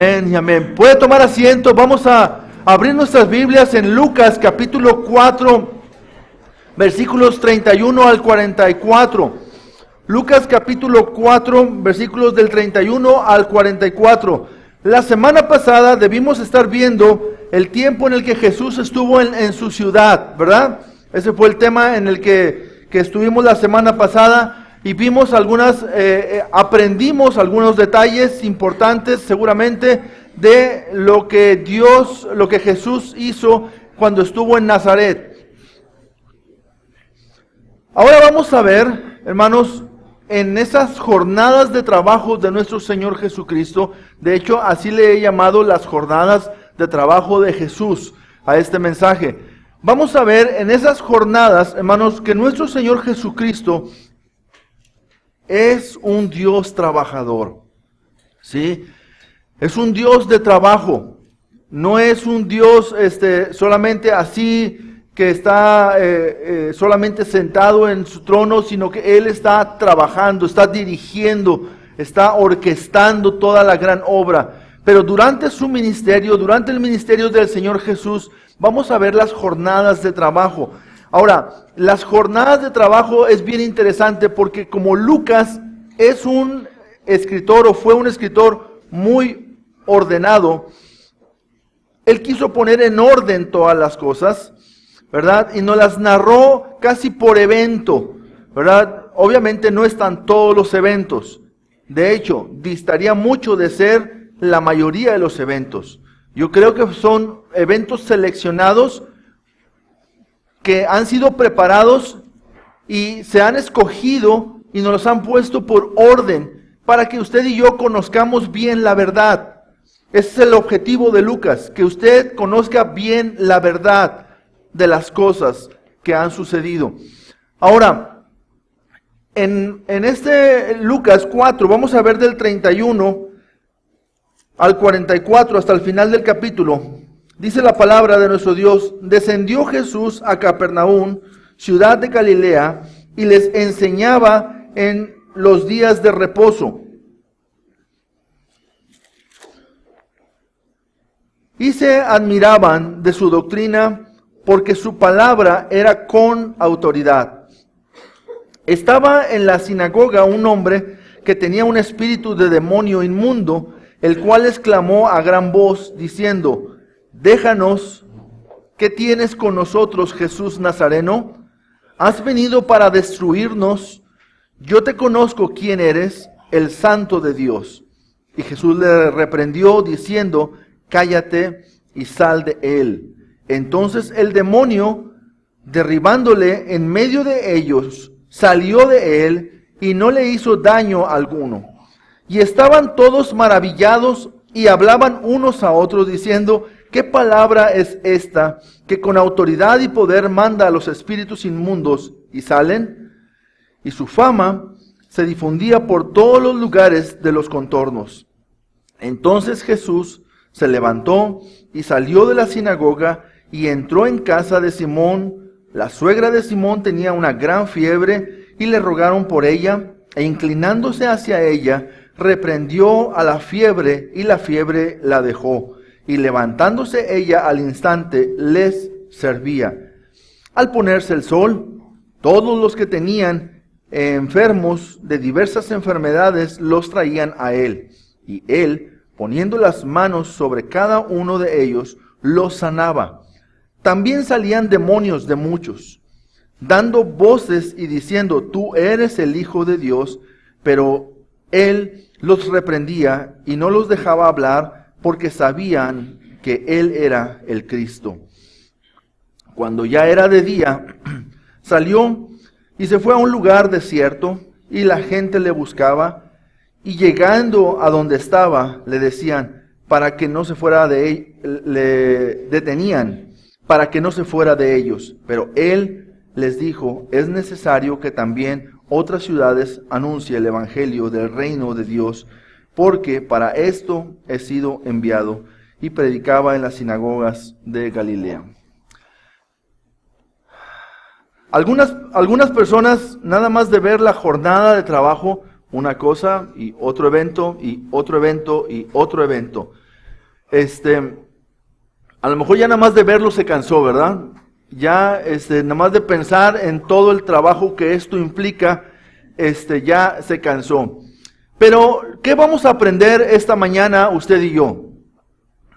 Amén y amén. Puede tomar asiento. Vamos a abrir nuestras Biblias en Lucas capítulo 4, versículos 31 al 44. Lucas capítulo 4, versículos del 31 al 44. La semana pasada debimos estar viendo el tiempo en el que Jesús estuvo en su ciudad, ¿verdad? Ese fue el tema en el que estuvimos la semana pasada. Y vimos aprendimos algunos detalles importantes seguramente de lo que Jesús hizo cuando estuvo en Nazaret. Ahora vamos a ver, hermanos, en esas jornadas de trabajo de nuestro Señor Jesucristo. De hecho, así le he llamado las jornadas de trabajo de Jesús a este mensaje. Vamos a ver en esas jornadas, hermanos, que nuestro Señor Jesucristo es un Dios trabajador, ¿sí? Es un Dios de trabajo. No es un Dios solamente así que está solamente sentado en su trono, sino que Él está trabajando, está dirigiendo, está orquestando toda la gran obra. Pero durante su ministerio, durante el ministerio del Señor Jesús, vamos a ver las jornadas de trabajo. Ahora, las jornadas de trabajo es bien interesante porque como Lucas es un escritor o fue un escritor muy ordenado, él quiso poner en orden todas las cosas, ¿verdad? Y nos las narró casi por evento, ¿verdad? Obviamente no están todos los eventos. De hecho, distaría mucho de ser la mayoría de los eventos. Yo creo que son eventos seleccionados que han sido preparados y se han escogido y nos los han puesto por orden para que usted y yo conozcamos bien la verdad. Ese es el objetivo de Lucas, que usted conozca bien la verdad de las cosas que han sucedido. Ahora, en este Lucas 4, vamos a ver del 31 al 44 hasta el final del capítulo. Dice la palabra de nuestro Dios: descendió Jesús a Capernaum, ciudad de Galilea, y les enseñaba en los días de reposo. Y se admiraban de su doctrina, porque su palabra era con autoridad. Estaba en la sinagoga un hombre que tenía un espíritu de demonio inmundo, el cual exclamó a gran voz, diciendo: déjanos, ¿qué tienes con nosotros, Jesús Nazareno? ¿Has venido para destruirnos? Yo te conozco quién eres, el Santo de Dios. Y Jesús le reprendió diciendo: cállate y sal de él. Entonces el demonio, derribándole en medio de ellos, salió de él y no le hizo daño alguno. Y estaban todos maravillados y hablaban unos a otros diciendo: ¿qué palabra es esta que con autoridad y poder manda a los espíritus inmundos y salen? Y su fama se difundía por todos los lugares de los contornos. Entonces Jesús se levantó y salió de la sinagoga y entró en casa de Simón. La suegra de Simón tenía una gran fiebre y le rogaron por ella, e inclinándose hacia ella, reprendió a la fiebre y la fiebre la dejó. Y levantándose ella al instante, les servía. Al ponerse el sol, todos los que tenían enfermos de diversas enfermedades los traían a él. Y él, poniendo las manos sobre cada uno de ellos, los sanaba. También salían demonios de muchos, dando voces y diciendo: tú eres el Hijo de Dios. Pero él los reprendía y no los dejaba hablar, porque sabían que Él era el Cristo. Cuando ya era de día, salió y se fue a un lugar desierto, y la gente le buscaba, y llegando a donde estaba, le detenían, para que no se fuera de ellos. Pero Él les dijo: es necesario que también otras ciudades anuncie el evangelio del reino de Dios, porque para esto he sido enviado. Y predicaba en las sinagogas de Galilea. Algunas personas, nada más de ver la jornada de trabajo, una cosa y otro evento y otro evento y otro evento. A lo mejor ya nada más de verlo se cansó, ¿verdad? Ya, nada más de pensar en todo el trabajo que esto implica, ya se cansó. Pero, ¿qué vamos a aprender esta mañana usted y yo?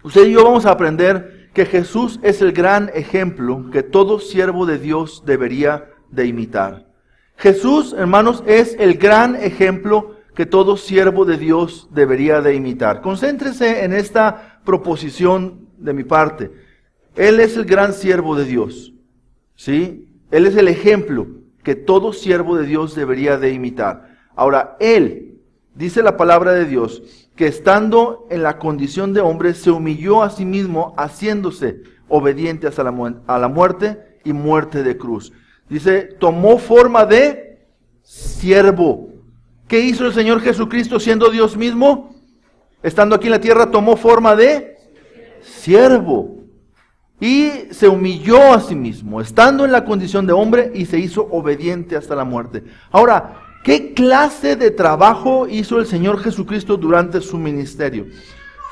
Usted y yo vamos a aprender que Jesús es el gran ejemplo que todo siervo de Dios debería de imitar. Jesús, hermanos, es el gran ejemplo que todo siervo de Dios debería de imitar. Concéntrese en esta proposición de mi parte. Él es el gran siervo de Dios, ¿sí? Él es el ejemplo que todo siervo de Dios debería de imitar. Ahora, Él, dice la palabra de Dios, que estando en la condición de hombre, se humilló a sí mismo, haciéndose obediente hasta la muerte y muerte de cruz. Dice, tomó forma de siervo. ¿Qué hizo el Señor Jesucristo siendo Dios mismo? Estando aquí en la tierra, tomó forma de siervo. Y se humilló a sí mismo, estando en la condición de hombre, y se hizo obediente hasta la muerte. Ahora, ¿qué clase de trabajo hizo el Señor Jesucristo durante su ministerio?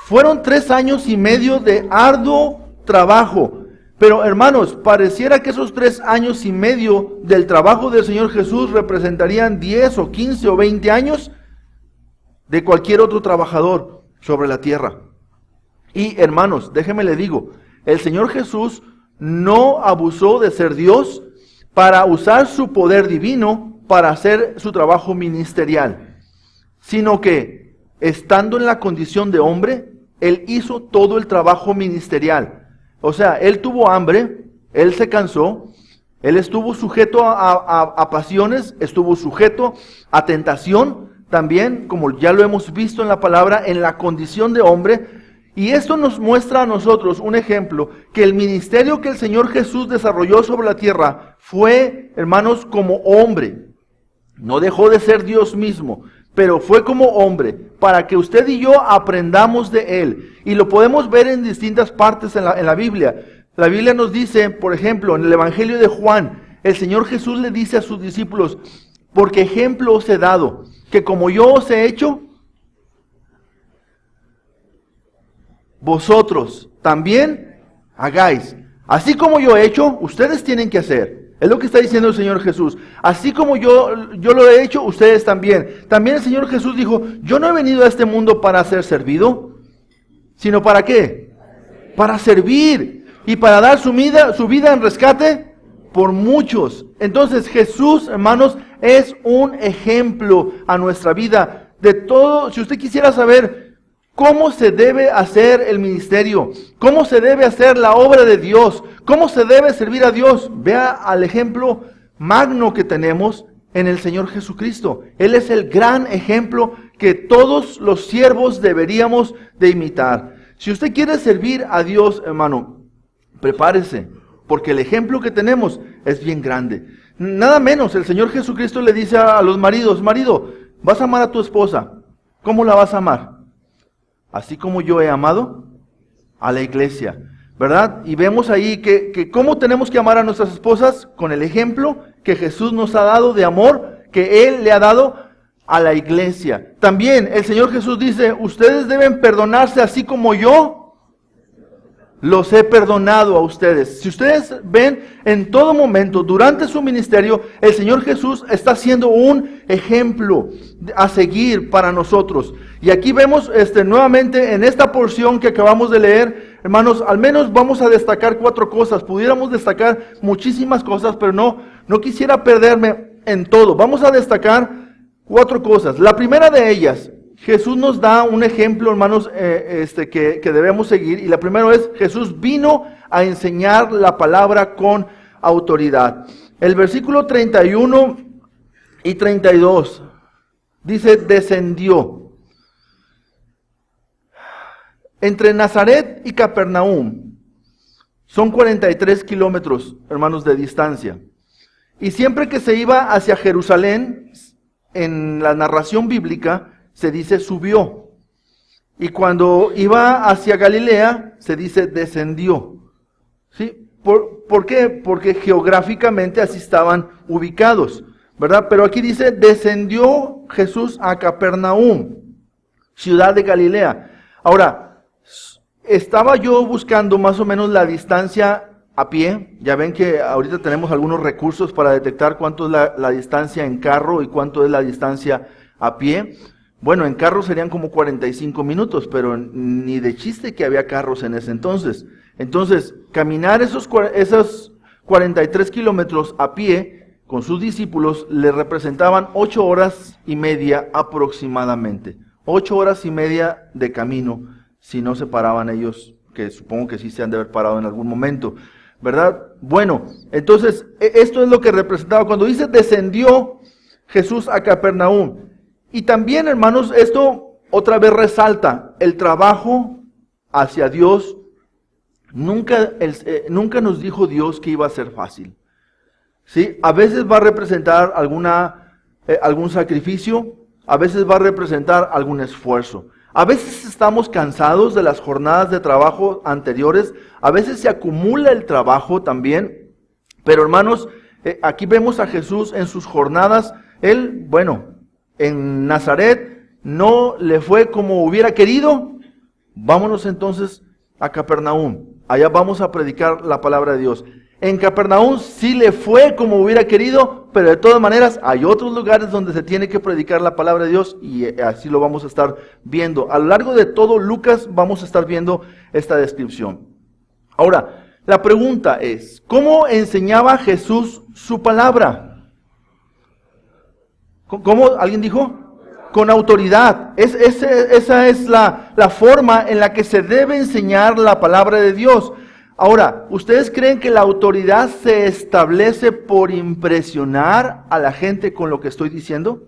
Fueron 3 años y medio de arduo trabajo. Pero hermanos, pareciera que esos 3 años y medio del trabajo del Señor Jesús representarían 10 o 15 o 20 años de cualquier otro trabajador sobre la tierra. Y hermanos, déjeme le digo, el Señor Jesús no abusó de ser Dios para usar su poder divino para hacer su trabajo ministerial, sino que, estando en la condición de hombre, Él hizo todo el trabajo ministerial. O sea, Él tuvo hambre, Él se cansó, Él estuvo sujeto a pasiones, estuvo sujeto a tentación también, como ya lo hemos visto en la palabra, en la condición de hombre. Y esto nos muestra a nosotros un ejemplo, que el ministerio que el Señor Jesús desarrolló sobre la tierra fue, hermanos, como hombre. No dejó de ser Dios mismo, pero fue como hombre, para que usted y yo aprendamos de Él. Y lo podemos ver en distintas partes en la Biblia. La Biblia nos dice, por ejemplo, en el Evangelio de Juan, el Señor Jesús le dice a sus discípulos, porque ejemplo os he dado, que como yo os he hecho, vosotros también hagáis. Así como yo he hecho, ustedes tienen que hacer. Es lo que está diciendo el Señor Jesús. Así como yo lo he hecho, ustedes también. También el Señor Jesús dijo, yo no he venido a este mundo para ser servido, sino ¿para qué? Para servir y para dar su vida en rescate por muchos. Entonces Jesús, hermanos, es un ejemplo a nuestra vida de todo. Si usted quisiera saber cómo se debe hacer el ministerio, cómo se debe hacer la obra de Dios, cómo se debe servir a Dios, vea al ejemplo magno que tenemos en el Señor Jesucristo. Él es el gran ejemplo que todos los siervos deberíamos de imitar. Si usted quiere servir a Dios, hermano, prepárese, porque el ejemplo que tenemos es bien grande. Nada menos, el Señor Jesucristo le dice a los maridos, marido, vas a amar a tu esposa. ¿Cómo la vas a amar? Así como yo he amado a la iglesia, ¿verdad? Y vemos ahí que cómo tenemos que amar a nuestras esposas, con el ejemplo que Jesús nos ha dado de amor, que Él le ha dado a la iglesia. También el Señor Jesús dice, ustedes deben perdonarse así como yo los he perdonado a ustedes. Si ustedes ven en todo momento, durante su ministerio, el Señor Jesús está siendo un ejemplo a seguir para nosotros. Y aquí vemos nuevamente en esta porción que acabamos de leer, hermanos, al menos vamos a destacar 4 cosas. Pudiéramos destacar muchísimas cosas, pero no quisiera perderme en todo. Vamos a destacar 4 cosas. La primera de ellas, Jesús nos da un ejemplo, hermanos, que debemos seguir. Y la primera es, Jesús vino a enseñar la palabra con autoridad. El versículo 31 y 32 dice, descendió. Entre Nazaret y Capernaum son 43 kilómetros, hermanos, de distancia. Y siempre que se iba hacia Jerusalén, en la narración bíblica, se dice subió. Y cuando iba hacia Galilea, se dice descendió. ¿Sí? ¿Por qué? Porque geográficamente así estaban ubicados, ¿verdad? Pero aquí dice, descendió Jesús a Capernaum, ciudad de Galilea. Ahora, estaba yo buscando más o menos la distancia a pie. Ya ven que ahorita tenemos algunos recursos para detectar cuánto es la distancia en carro y cuánto es la distancia a pie. Bueno, en carro serían como 45 minutos, pero ni de chiste que había carros en ese entonces. Entonces, caminar esos 43 kilómetros a pie con sus discípulos le representaban 8 horas y media aproximadamente. 8 horas y media de camino, si no se paraban ellos, que supongo que sí se han de haber parado en algún momento, ¿verdad? Bueno, entonces, esto es lo que representaba. Cuando dice descendió Jesús a Capernaum. Y también, hermanos, esto otra vez resalta el trabajo hacia Dios. Nunca nos dijo Dios que iba a ser fácil. ¿Sí? A veces va a representar algún sacrificio, a veces va a representar algún esfuerzo. A veces estamos cansados de las jornadas de trabajo anteriores, a veces se acumula el trabajo también. Pero hermanos, aquí vemos a Jesús en sus jornadas. Él, en Nazaret no le fue como hubiera querido. Vámonos entonces a Capernaum. Allá vamos a predicar la palabra de Dios. En Capernaum sí le fue como hubiera querido, pero de todas maneras hay otros lugares donde se tiene que predicar la palabra de Dios y así lo vamos a estar viendo. A lo largo de todo Lucas vamos a estar viendo esta descripción. Ahora, la pregunta es, ¿cómo enseñaba Jesús su palabra? ¿Cómo? ¿Alguien dijo? Con autoridad. Esa es la forma en la que se debe enseñar la palabra de Dios. Ahora, ¿ustedes creen que la autoridad se establece por impresionar a la gente con lo que estoy diciendo?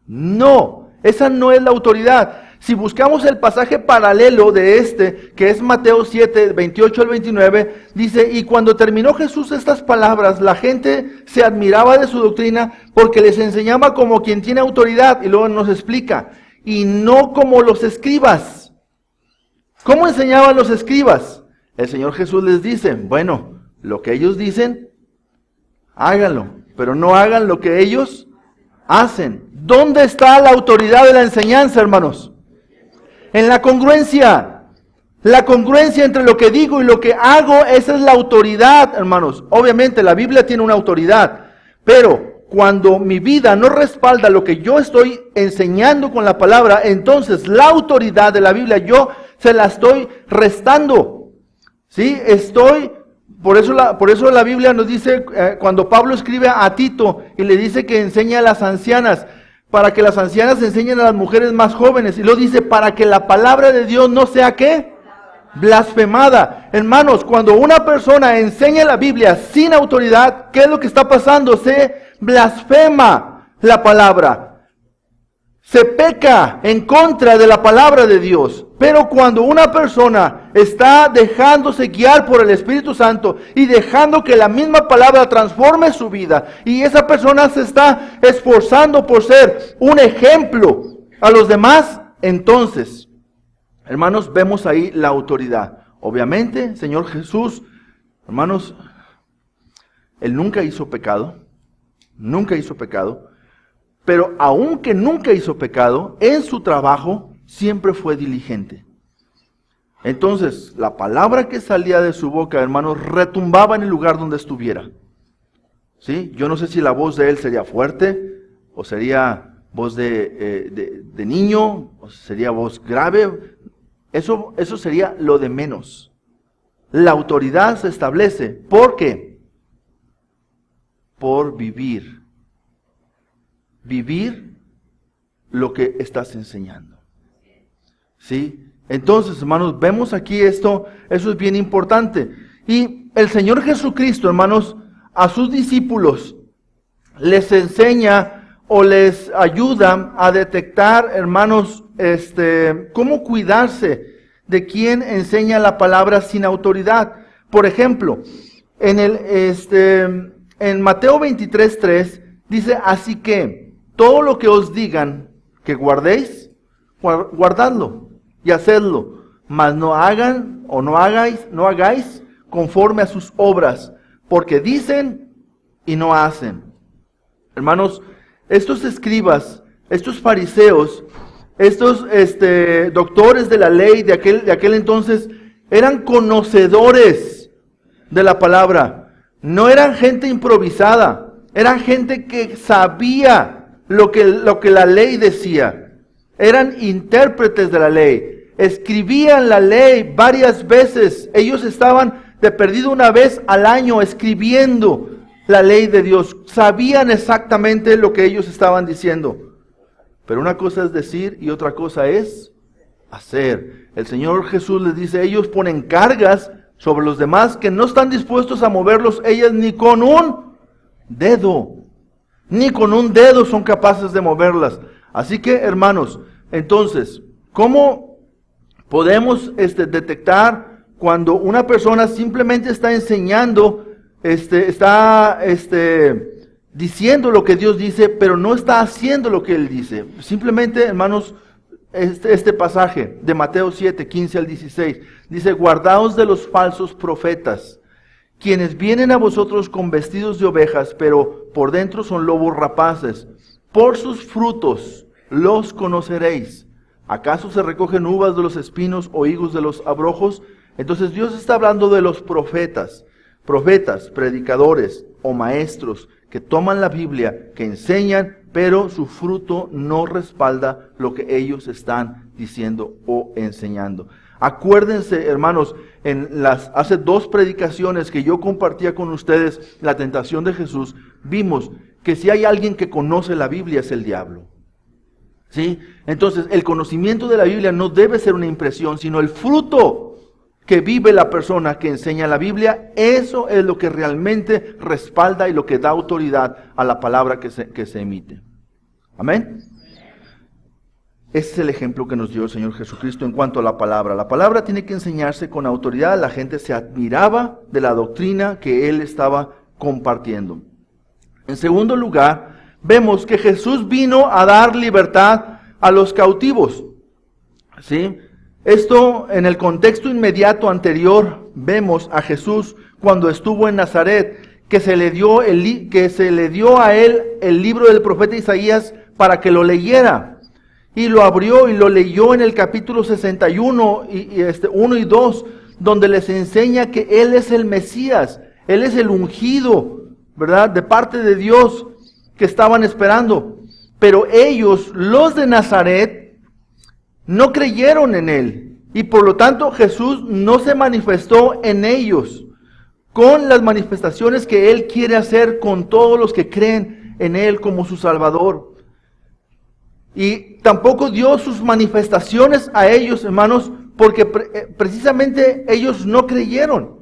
No, esa no es la autoridad. Si buscamos el pasaje paralelo de que es Mateo 7, 28 al 29, dice, y cuando terminó Jesús estas palabras, la gente se admiraba de su doctrina porque les enseñaba como quien tiene autoridad, y luego nos explica, y no como los escribas. ¿Cómo enseñaban los escribas? El Señor Jesús les dice, lo que ellos dicen, háganlo, pero no hagan lo que ellos hacen. ¿Dónde está la autoridad de la enseñanza, hermanos? En la congruencia. La congruencia entre lo que digo y lo que hago, esa es la autoridad, hermanos. Obviamente la Biblia tiene una autoridad, pero cuando mi vida no respalda lo que yo estoy enseñando con la palabra, entonces la autoridad de la Biblia yo se la estoy restando. ¿Sí? Por eso la Biblia nos dice, cuando Pablo escribe a Tito y le dice que enseñe a las ancianas, para que las ancianas enseñen a las mujeres más jóvenes. Y lo dice, para que la palabra de Dios no sea, ¿qué? Blasfemada. Hermanos, cuando una persona enseña la Biblia sin autoridad, ¿qué es lo que está pasando? Se blasfema la palabra. Se peca en contra de la palabra de Dios. Pero cuando una persona está dejándose guiar por el Espíritu Santo y dejando que la misma palabra transforme su vida, y esa persona se está esforzando por ser un ejemplo a los demás, entonces, hermanos, vemos ahí la autoridad. Obviamente, Señor Jesús, hermanos, Él nunca hizo pecado, pero aunque nunca hizo pecado, en su trabajo siempre fue diligente. Entonces, la palabra que salía de su boca, hermanos, retumbaba en el lugar donde estuviera. ¿Sí? Yo no sé si la voz de él sería fuerte, o sería voz de niño, o sería voz grave. Eso sería lo de menos. La autoridad se establece. ¿Por qué? Por vivir. Vivir lo que estás enseñando. ¿Sí? Entonces, hermanos, vemos aquí eso es bien importante. Y el Señor Jesucristo, hermanos, a sus discípulos les enseña o les ayuda a detectar, hermanos, cómo cuidarse de quien enseña la palabra sin autoridad. Por ejemplo, en Mateo 23:3 dice, así que todo lo que os digan que guardéis, guardadlo y hacedlo, mas no hagan o no hagáis conforme a sus obras, porque dicen y no hacen. Hermanos, estos escribas, estos fariseos, estos doctores de la ley de aquel entonces eran conocedores de la palabra. No eran gente improvisada, eran gente que sabía lo que la ley decía. Eran intérpretes de la ley. Escribían la ley varias veces. Ellos estaban de perdido una vez al año escribiendo la ley de Dios. Sabían exactamente lo que ellos estaban diciendo. Pero una cosa es decir y otra cosa es hacer. El Señor Jesús les dice, ellos ponen cargas sobre los demás que no están dispuestos a moverlos ellas ni con un dedo. Ni con un dedo son capaces de moverlas. Así que, hermanos, entonces, ¿cómo podemos detectar cuando una persona simplemente está enseñando, está diciendo lo que Dios dice, pero no está haciendo lo que Él dice? Simplemente, hermanos, este pasaje de Mateo 7, 15 al 16, dice, guardaos de los falsos profetas, quienes vienen a vosotros con vestidos de ovejas, pero por dentro son lobos rapaces. Por sus frutos los conoceréis. ¿Acaso se recogen uvas de los espinos o higos de los abrojos? Entonces Dios está hablando de los profetas, predicadores o maestros que toman la Biblia, que enseñan, pero su fruto no respalda lo que ellos están diciendo o enseñando. Acuérdense, hermanos, hace 2 predicaciones que yo compartía con ustedes, la tentación de Jesús, vimos que si hay alguien que conoce la Biblia es el diablo. ¿Sí? Entonces, el conocimiento de la Biblia no debe ser una impresión, sino el fruto que vive la persona que enseña la Biblia. Eso es lo que realmente respalda y lo que da autoridad a la palabra que se emite. Amén. Ese es el ejemplo que nos dio el Señor Jesucristo en cuanto a la palabra. La palabra tiene que enseñarse con autoridad. La gente se admiraba de la doctrina que Él estaba compartiendo. En segundo lugar, vemos que Jesús vino a dar libertad a los cautivos. ¿Sí? Esto en el contexto inmediato anterior, vemos a Jesús cuando estuvo en Nazaret, que se le dio a Él el libro del profeta Isaías para que lo leyera. Y lo abrió y lo leyó en el capítulo 61, 1 y 2, donde les enseña que Él es el Mesías, Él es el ungido, ¿verdad? De parte de Dios que estaban esperando. Pero ellos, los de Nazaret, no creyeron en Él. Y por lo tanto Jesús no se manifestó en ellos con las manifestaciones que Él quiere hacer con todos los que creen en Él como su Salvador. Y tampoco dio sus manifestaciones a ellos, hermanos, porque precisamente ellos no creyeron.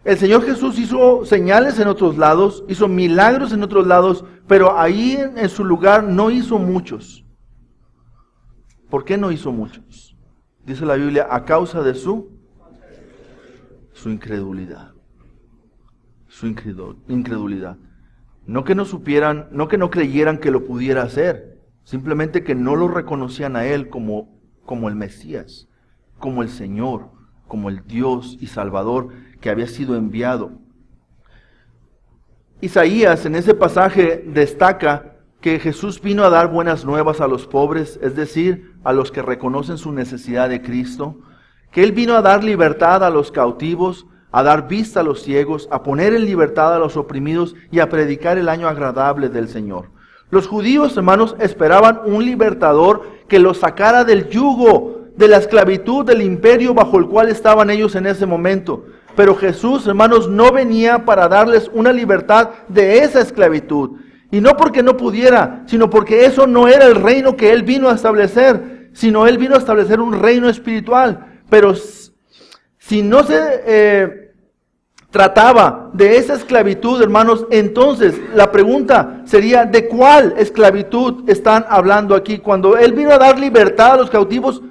El Señor Jesús hizo señales en otros lados, hizo milagros en otros lados, pero ahí en su lugar no hizo muchos. ¿Por qué no hizo muchos? Dice la Biblia, a causa de su incredulidad. Su incredulidad. No que no supieran, no que no creyeran que lo pudiera hacer. Simplemente que no lo reconocían a Él como el Mesías, como el Señor, como el Dios y Salvador que había sido enviado. Isaías en ese pasaje destaca que Jesús vino a dar buenas nuevas a los pobres, es decir, a los que reconocen su necesidad de Cristo, que Él vino a dar libertad a los cautivos, a dar vista a los ciegos, a poner en libertad a los oprimidos y a predicar el año agradable del Señor. Los judíos, hermanos, esperaban un libertador que los sacara del yugo, de la esclavitud, del imperio bajo el cual estaban ellos en ese momento. Pero Jesús, hermanos, no venía para darles una libertad de esa esclavitud. Y no porque no pudiera, sino porque eso no era el reino que Él vino a establecer, sino Él vino a establecer un reino espiritual. Pero si no se trataba de esa esclavitud, hermanos, entonces la pregunta sería, ¿de cuál esclavitud están hablando aquí? Cuando Él vino a dar libertad a los cautivos,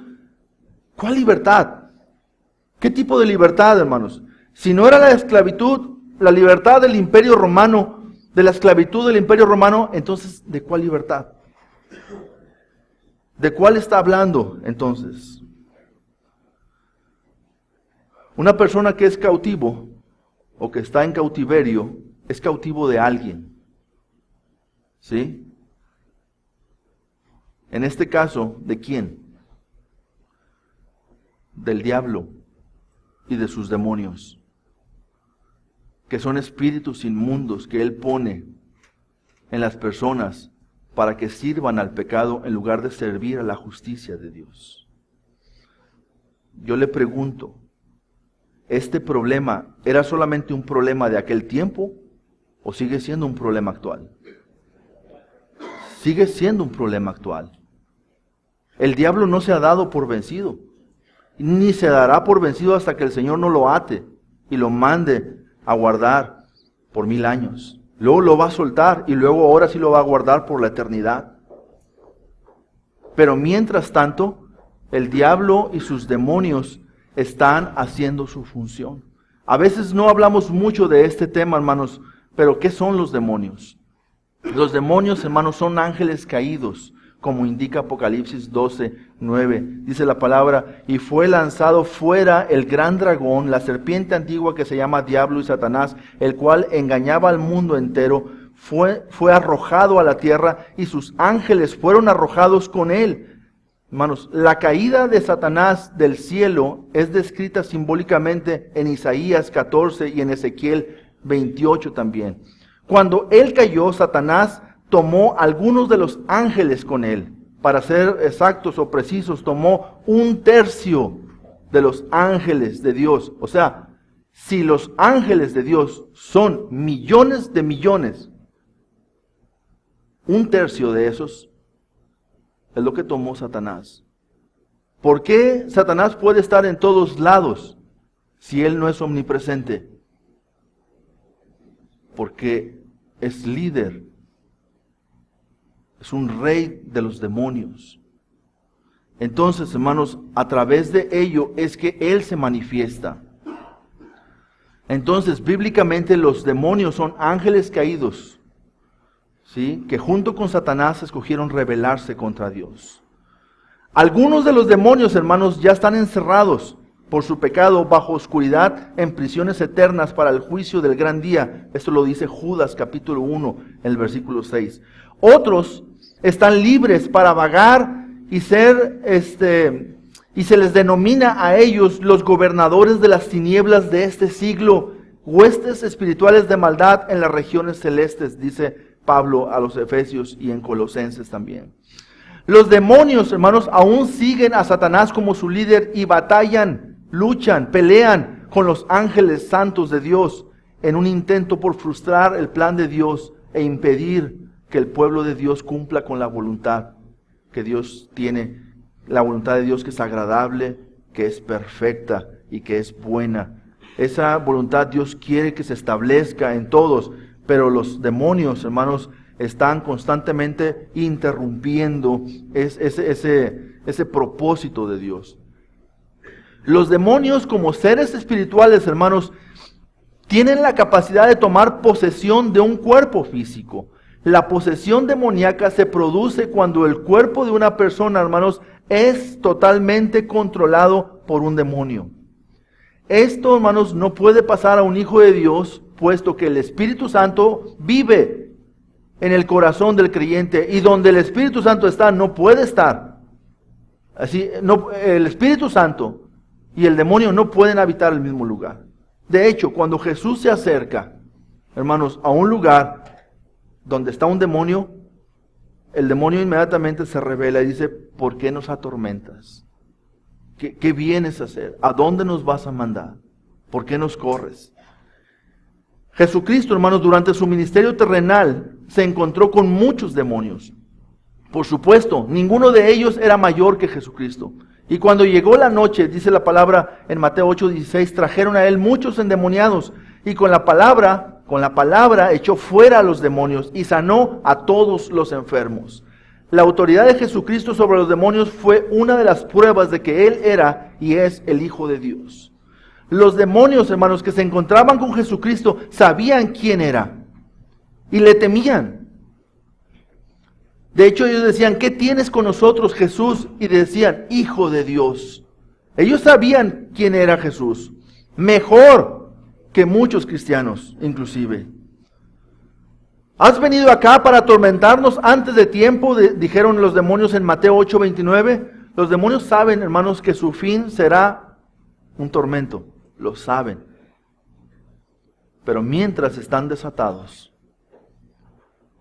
¿cuál libertad? ¿Qué tipo de libertad, hermanos? Si no era la esclavitud, la libertad del imperio romano, de la esclavitud del imperio romano, entonces, ¿de cuál libertad? ¿De cuál está hablando, entonces? Una persona que es cautivo, o que está en cautiverio, es cautivo de alguien. ¿Sí? En este caso, ¿de quién? Del diablo y de sus demonios, que son espíritus inmundos que él pone en las personas para que sirvan al pecado en lugar de servir a la justicia de Dios. Yo le pregunto, ¿este problema era solamente un problema de aquel tiempo o sigue siendo un problema actual? Sigue siendo un problema actual. El diablo no se ha dado por vencido, ni se dará por vencido hasta que el Señor no lo ate y lo mande a guardar por 1000 años. Luego lo va a soltar y luego ahora sí lo va a guardar por la eternidad. Pero mientras tanto, el diablo y sus demonios están haciendo su función. A veces no hablamos mucho de este tema, hermanos, pero ¿qué son los demonios? Los demonios, hermanos, son ángeles caídos, como indica Apocalipsis 12:9. Dice la palabra, y fue lanzado fuera el gran dragón, la serpiente antigua que se llama Diablo y Satanás, el cual engañaba al mundo entero, fue arrojado a la tierra y sus ángeles fueron arrojados con él. Hermanos, la caída de Satanás del cielo es descrita simbólicamente en Isaías 14 y en Ezequiel 28 también. Cuando él cayó, Satanás tomó algunos de los ángeles con él. Para ser exactos o precisos, tomó 1/3 de los ángeles de Dios. O sea, si los ángeles de Dios son millones de millones, 1/3 de esos es lo que tomó Satanás. ¿Por qué Satanás puede estar en todos lados si él no es omnipresente? Porque es líder. Es un rey de los demonios. Entonces, hermanos, a través de ello es que él se manifiesta. Entonces, bíblicamente los demonios son ángeles caídos, ¿sí?, que junto con Satanás escogieron rebelarse contra Dios. Algunos de los demonios, hermanos, ya están encerrados por su pecado bajo oscuridad en prisiones eternas para el juicio del gran día. Esto lo dice Judas capítulo 1, en el versículo 6. Otros están libres para vagar y y se les denomina a ellos los gobernadores de las tinieblas de este siglo, huestes espirituales de maldad en las regiones celestes, dice Pablo a los Efesios y en Colosenses también. Los demonios, hermanos, aún siguen a Satanás como su líder y batallan, luchan, pelean con los ángeles santos de Dios en un intento por frustrar el plan de Dios e impedir que el pueblo de Dios cumpla con la voluntad que Dios tiene, la voluntad de Dios que es agradable, que es perfecta y que es buena. Esa voluntad Dios quiere que se establezca en todos, pero los demonios, hermanos, están constantemente interrumpiendo ese propósito de Dios. Los demonios, como seres espirituales, hermanos, tienen la capacidad de tomar posesión de un cuerpo físico. La posesión demoníaca se produce cuando el cuerpo de una persona, hermanos, es totalmente controlado por un demonio. Esto, hermanos, no puede pasar a un hijo de Dios, puesto que el Espíritu Santo vive en el corazón del creyente, y donde el Espíritu Santo está, no puede estar. Así, el Espíritu Santo y el demonio no pueden habitar el mismo lugar. De hecho, cuando Jesús se acerca, hermanos, a un lugar donde está un demonio, el demonio inmediatamente se revela y dice, ¿por qué nos atormentas? ¿Qué vienes a hacer? ¿A dónde nos vas a mandar? ¿Por qué nos corres? Jesucristo, hermanos, durante su ministerio terrenal se encontró con muchos demonios. Por supuesto, ninguno de ellos era mayor que Jesucristo. Y cuando llegó la noche, dice la palabra en Mateo 8:16, trajeron a él muchos endemoniados, y con la palabra echó fuera a los demonios y sanó a todos los enfermos. La autoridad de Jesucristo sobre los demonios fue una de las pruebas de que Él era y es el Hijo de Dios. Los demonios, hermanos, que se encontraban con Jesucristo, sabían quién era y le temían. De hecho, ellos decían, ¿qué tienes con nosotros, Jesús? Y decían, Hijo de Dios. Ellos sabían quién era Jesús, mejor que muchos cristianos, inclusive. ¿Has venido acá para atormentarnos antes de tiempo? Dijeron los demonios en Mateo 8:29. Los demonios saben, hermanos, que su fin será un tormento. Lo saben. Pero mientras están desatados,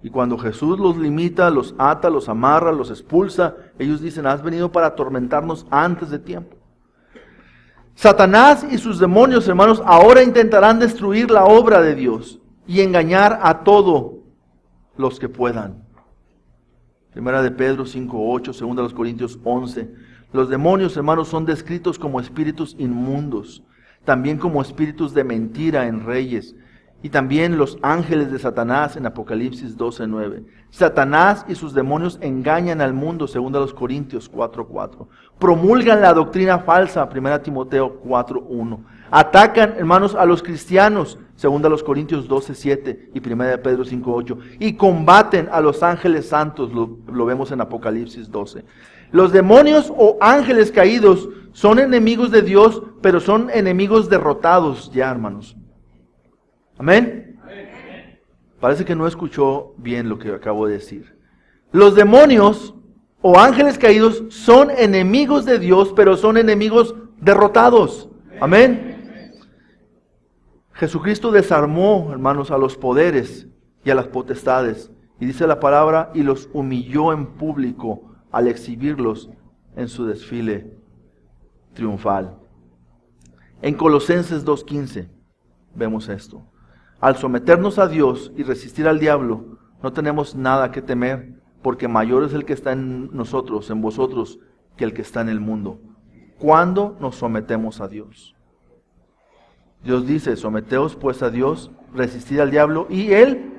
y cuando Jesús los limita, los ata, los amarra, los expulsa, ellos dicen, has venido para atormentarnos antes de tiempo. Satanás y sus demonios, hermanos, ahora intentarán destruir la obra de Dios y engañar a todos los que puedan. Primera de Pedro 5:8, segunda de los Corintios 11. Los demonios, hermanos, son descritos como espíritus inmundos, también como espíritus de mentira en Reyes, y también los ángeles de Satanás en Apocalipsis 12:9. Satanás y sus demonios engañan al mundo, según los Corintios 4:4. Promulgan la doctrina falsa, 1 Timoteo 4:1. Atacan, hermanos, a los cristianos, según los Corintios 12:7 y 1 Pedro 5:8. Y combaten a los ángeles santos, lo vemos en Apocalipsis 12. Los demonios o ángeles caídos son enemigos de Dios, pero son enemigos derrotados ya, hermanos. ¿Amén? Parece que no escuchó bien lo que acabo de decir. Los demonios o ángeles caídos son enemigos de Dios, pero son enemigos derrotados. Amén. Jesucristo desarmó, hermanos, a los poderes y a las potestades. Y dice la palabra, y los humilló en público al exhibirlos en su desfile triunfal. En Colosenses 2:15 vemos esto. Al someternos a Dios y resistir al diablo, no tenemos nada que temer, porque mayor es el que está en nosotros, en vosotros, que el que está en el mundo. ¿Cuándo nos sometemos a Dios? Dios dice, someteos pues a Dios, resistid al diablo, y Él,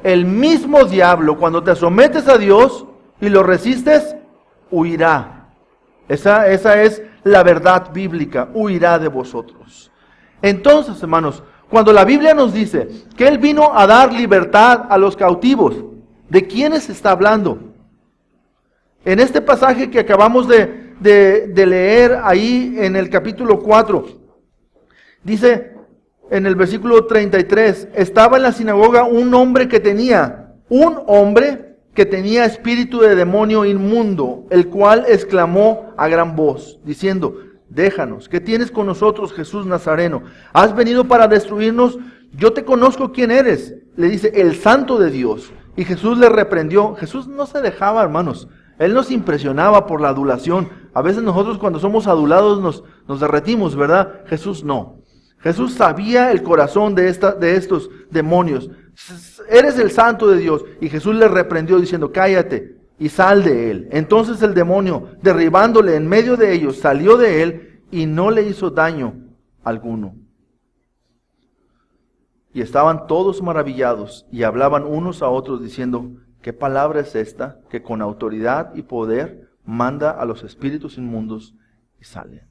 el mismo diablo, cuando te sometes a Dios y lo resistes, huirá. Esa es la verdad bíblica, huirá de vosotros. Entonces, hermanos, cuando la Biblia nos dice que Él vino a dar libertad a los cautivos, ¿de quiénes está hablando? En este pasaje que acabamos de leer ahí en el capítulo 4, dice en el versículo 33, estaba en la sinagoga un hombre que tenía espíritu de demonio inmundo, el cual exclamó a gran voz, diciendo, déjanos, ¿qué tienes con nosotros, Jesús Nazareno? ¿Has venido para destruirnos? Yo te conozco quién eres. Le dice, el Santo de Dios. Y Jesús le reprendió. Jesús no se dejaba, hermanos. Él nos impresionaba por la adulación. A veces nosotros cuando somos adulados nos derretimos, ¿verdad? Jesús no. Jesús sabía el corazón de estos demonios. Eres el Santo de Dios. Y Jesús le reprendió diciendo, cállate y sal de él. Entonces el demonio, derribándole en medio de ellos, salió de él y no le hizo daño alguno. Y estaban todos maravillados y hablaban unos a otros diciendo, ¿qué palabra es esta que con autoridad y poder manda a los espíritus inmundos y salen?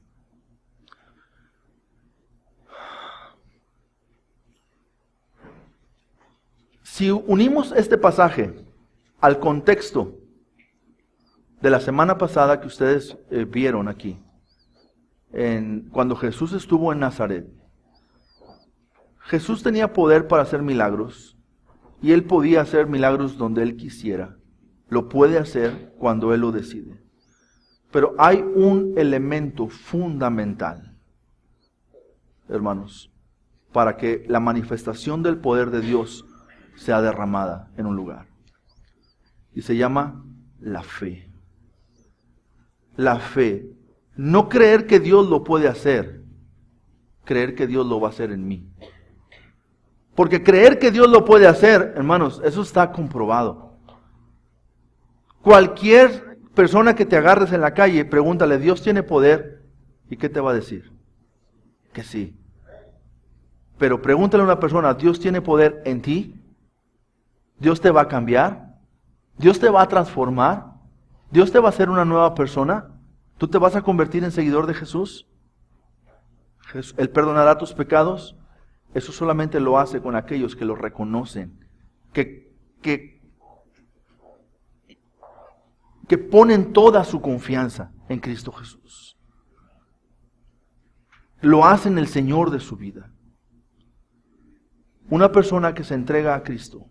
Si unimos este pasaje al contexto de la semana pasada que ustedes vieron aquí, cuando Jesús estuvo en Nazaret, Jesús tenía poder para hacer milagros y Él podía hacer milagros donde Él quisiera. Lo puede hacer cuando Él lo decide. Pero hay un elemento fundamental, hermanos, para que la manifestación del poder de Dios sea derramada en un lugar. Y se llama la fe. La fe. No creer que Dios lo puede hacer, creer que Dios lo va a hacer en mí. Porque creer que Dios lo puede hacer, hermanos, eso está comprobado. Cualquier persona que te agarres en la calle, pregúntale, ¿Dios tiene poder? ¿Y qué te va a decir? Que sí. Pero pregúntale a una persona, ¿Dios tiene poder en ti? ¿Dios te va a cambiar? ¿Dios te va a transformar? ¿Dios te va a hacer una nueva persona? ¿Tú te vas a convertir en seguidor de Jesús? ¿Él perdonará tus pecados? Eso solamente lo hace con aquellos que lo reconocen, que ponen toda su confianza en Cristo Jesús. Lo hacen el Señor de su vida. Una persona que se entrega a Cristo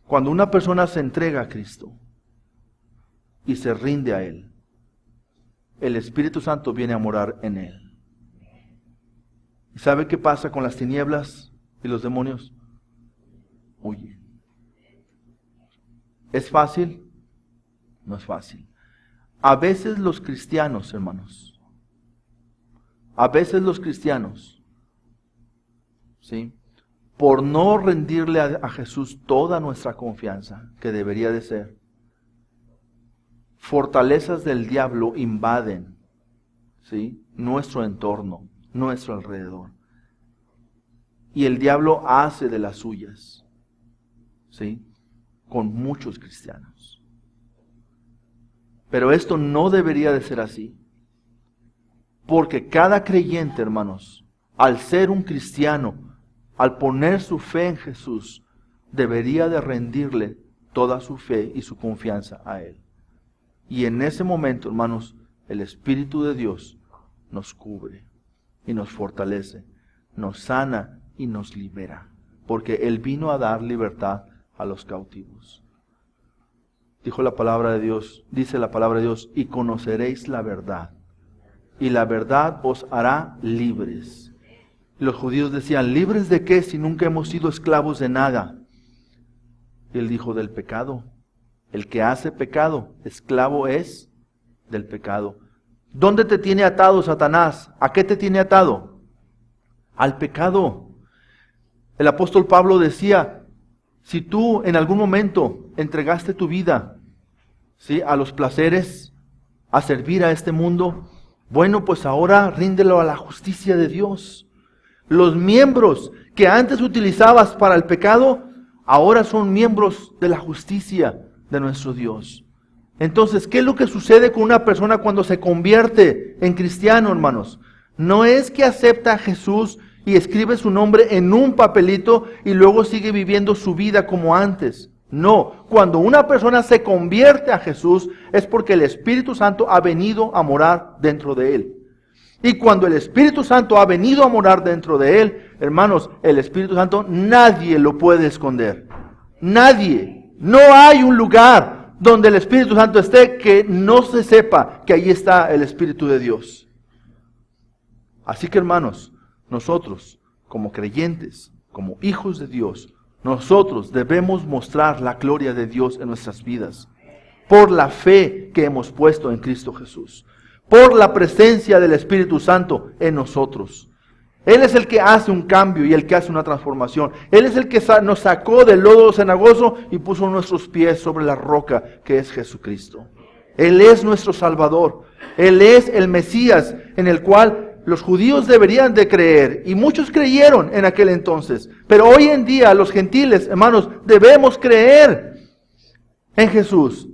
Cuando una persona se entrega a Cristo y se rinde a Él, el Espíritu Santo viene a morar en él. ¿Y sabe qué pasa con las tinieblas y los demonios? Huyen. ¿Es fácil? No es fácil. A veces los cristianos, hermanos, ¿sí?, por no rendirle a Jesús toda nuestra confianza, que debería de ser, fortalezas del diablo invaden, ¿sí?, nuestro entorno, nuestro alrededor. Y el diablo hace de las suyas, ¿sí?, con muchos cristianos. Pero esto no debería de ser así. Porque cada creyente, hermanos, al ser un cristiano, al poner su fe en Jesús, debería de rendirle toda su fe y su confianza a Él. Y en ese momento, hermanos, el Espíritu de Dios nos cubre y nos fortalece, nos sana y nos libera. Porque Él vino a dar libertad a los cautivos. Dice la palabra de Dios, y conoceréis la verdad, y la verdad os hará libres. Y los judíos decían, ¿libres de qué si nunca hemos sido esclavos de nada? Y Él dijo, del pecado. El que hace pecado, esclavo es del pecado. ¿Dónde te tiene atado Satanás? ¿A qué te tiene atado? Al pecado. El apóstol Pablo decía, si tú en algún momento entregaste tu vida, ¿sí?, a los placeres, a servir a este mundo, bueno, pues ahora ríndelo a la justicia de Dios. Los miembros que antes utilizabas para el pecado, ahora son miembros de la justicia de nuestro Dios. Entonces, ¿qué es lo que sucede con una persona cuando se convierte en cristiano, hermanos? No es que acepta a Jesús y escribe su nombre en un papelito y luego sigue viviendo su vida como antes. No, cuando una persona se convierte a Jesús es porque el Espíritu Santo ha venido a morar dentro de él. Y cuando el Espíritu Santo ha venido a morar dentro de él, hermanos, el Espíritu Santo nadie lo puede esconder. Nadie. No hay un lugar donde el Espíritu Santo esté que no se sepa que ahí está el Espíritu de Dios. Así que, hermanos, nosotros, como creyentes, como hijos de Dios, nosotros debemos mostrar la gloria de Dios en nuestras vidas, por la fe que hemos puesto en Cristo Jesús, por la presencia del Espíritu Santo en nosotros. Él es el que hace un cambio y el que hace una transformación. Él es el que nos sacó del lodo cenagoso y puso nuestros pies sobre la roca que es Jesucristo. Él es nuestro Salvador. Él es el Mesías en el cual los judíos deberían de creer. Y muchos creyeron en aquel entonces. Pero hoy en día los gentiles, hermanos, debemos creer en Jesús.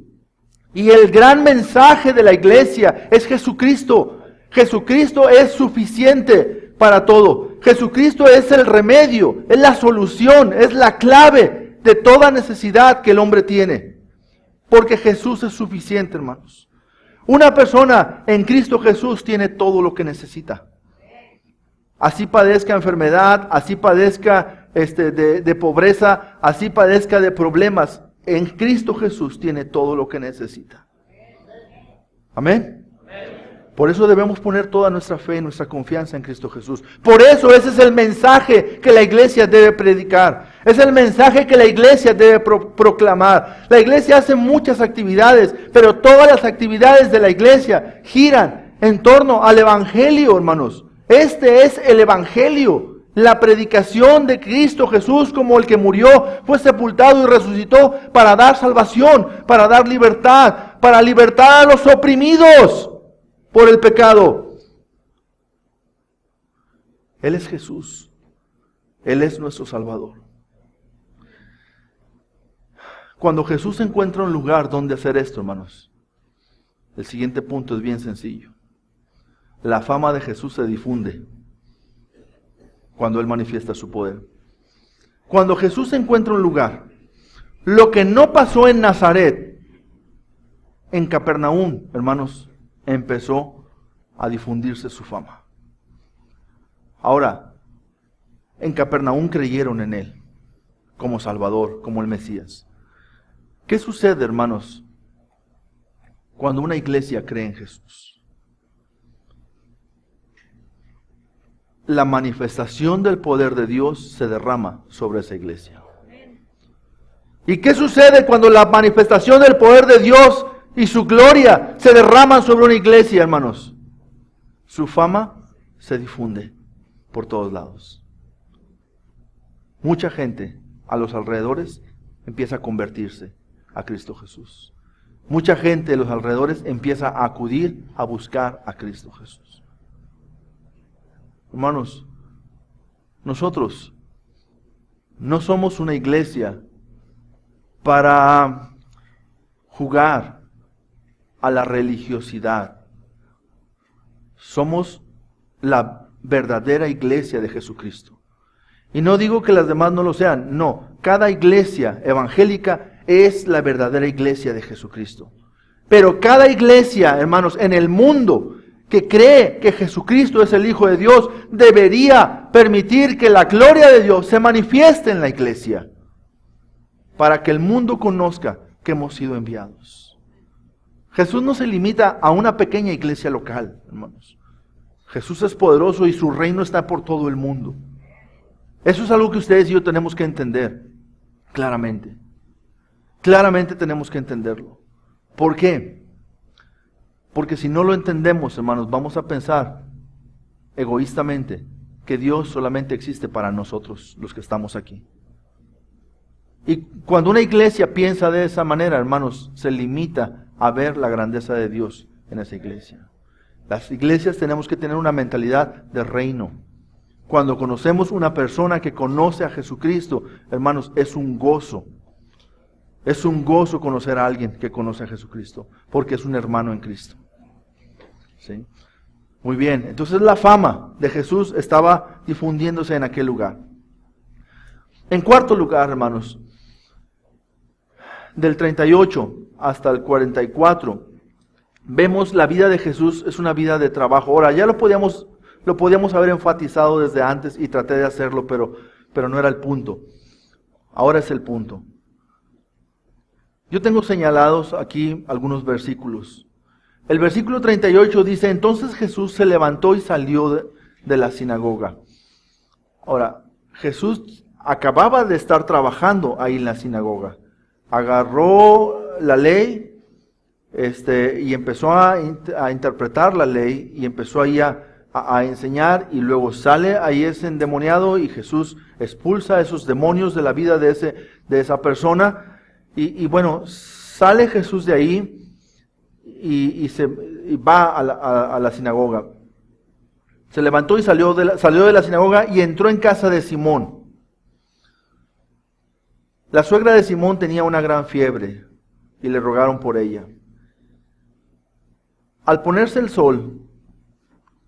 Y el gran mensaje de la iglesia es Jesucristo. Jesucristo es suficiente para todo. Jesucristo es el remedio, es la solución, es la clave de toda necesidad que el hombre tiene. Porque Jesús es suficiente, hermanos. Una persona en Cristo Jesús tiene todo lo que necesita. Así padezca enfermedad, así padezca de pobreza, así padezca de problemas. En Cristo Jesús tiene todo lo que necesita. Amén. Por eso debemos poner toda nuestra fe y nuestra confianza en Cristo Jesús. Por eso ese es el mensaje que la iglesia debe predicar. Es el mensaje que la iglesia debe proclamar. La iglesia hace muchas actividades, pero todas las actividades de la iglesia giran en torno al Evangelio, hermanos. Este es el Evangelio. La predicación de Cristo Jesús como el que murió, fue sepultado y resucitó para dar salvación, para dar libertad, para libertar a los oprimidos por el pecado. Él es Jesús. Él es nuestro Salvador. Cuando Jesús encuentra un lugar donde hacer esto, hermanos, el siguiente punto es bien sencillo. La fama de Jesús se difunde cuando Él manifiesta su poder. Cuando Jesús encuentra un lugar, lo que no pasó en Nazaret, en Capernaum, hermanos, empezó a difundirse su fama. Ahora, en Capernaum creyeron en Él como Salvador, como el Mesías. ¿Qué sucede, hermanos, cuando una iglesia cree en Jesús? La manifestación del poder de Dios se derrama sobre esa iglesia. ¿Y qué sucede cuando la manifestación del poder de Dios y su gloria se derraman sobre una iglesia, hermanos? Su fama se difunde por todos lados. Mucha gente a los alrededores empieza a convertirse a Cristo Jesús. Mucha gente de los alrededores empieza a acudir a buscar a Cristo Jesús. Hermanos, nosotros no somos una iglesia para jugar a la religiosidad. Somos la verdadera iglesia de Jesucristo. Y no digo que las demás no lo sean, no. Cada iglesia evangélica es la verdadera iglesia de Jesucristo. Pero cada iglesia, hermanos, en el mundo que cree que Jesucristo es el Hijo de Dios, debería permitir que la gloria de Dios se manifieste en la iglesia, para que el mundo conozca que hemos sido enviados. Jesús no se limita a una pequeña iglesia local, hermanos. Jesús es poderoso y su reino está por todo el mundo. Eso es algo que ustedes y yo tenemos que entender claramente. Claramente tenemos que entenderlo. ¿Por qué? Porque si no lo entendemos, hermanos, vamos a pensar egoístamente que Dios solamente existe para nosotros, los que estamos aquí. Y cuando una iglesia piensa de esa manera, hermanos, se limita a ver la grandeza de Dios en esa iglesia. Las iglesias tenemos que tener una mentalidad de reino. Cuando conocemos una persona que conoce a Jesucristo, hermanos, es un gozo. Es un gozo conocer a alguien que conoce a Jesucristo, porque es un hermano en Cristo. ¿Sí? Muy bien, entonces la fama de Jesús estaba difundiéndose en aquel lugar. En cuarto lugar, hermanos, del 38 hasta el 44, vemos la vida de Jesús es una vida de trabajo. Ahora, ya lo podíamos haber enfatizado desde antes y traté de hacerlo, pero no era el punto. Ahora es el punto. Yo tengo señalados aquí algunos versículos. El versículo 38 dice, entonces Jesús se levantó y salió de la sinagoga. Ahora, Jesús acababa de estar trabajando ahí en la sinagoga. Agarró la ley y empezó a interpretar la ley y empezó ahí a enseñar, y luego sale ahí ese endemoniado y Jesús expulsa a esos demonios de la vida de esa persona. Y bueno, sale Jesús de ahí y va a la sinagoga. Se levantó y salió de la sinagoga y entró en casa de Simón. La suegra de Simón tenía una gran fiebre y le rogaron por ella. Al ponerse el sol,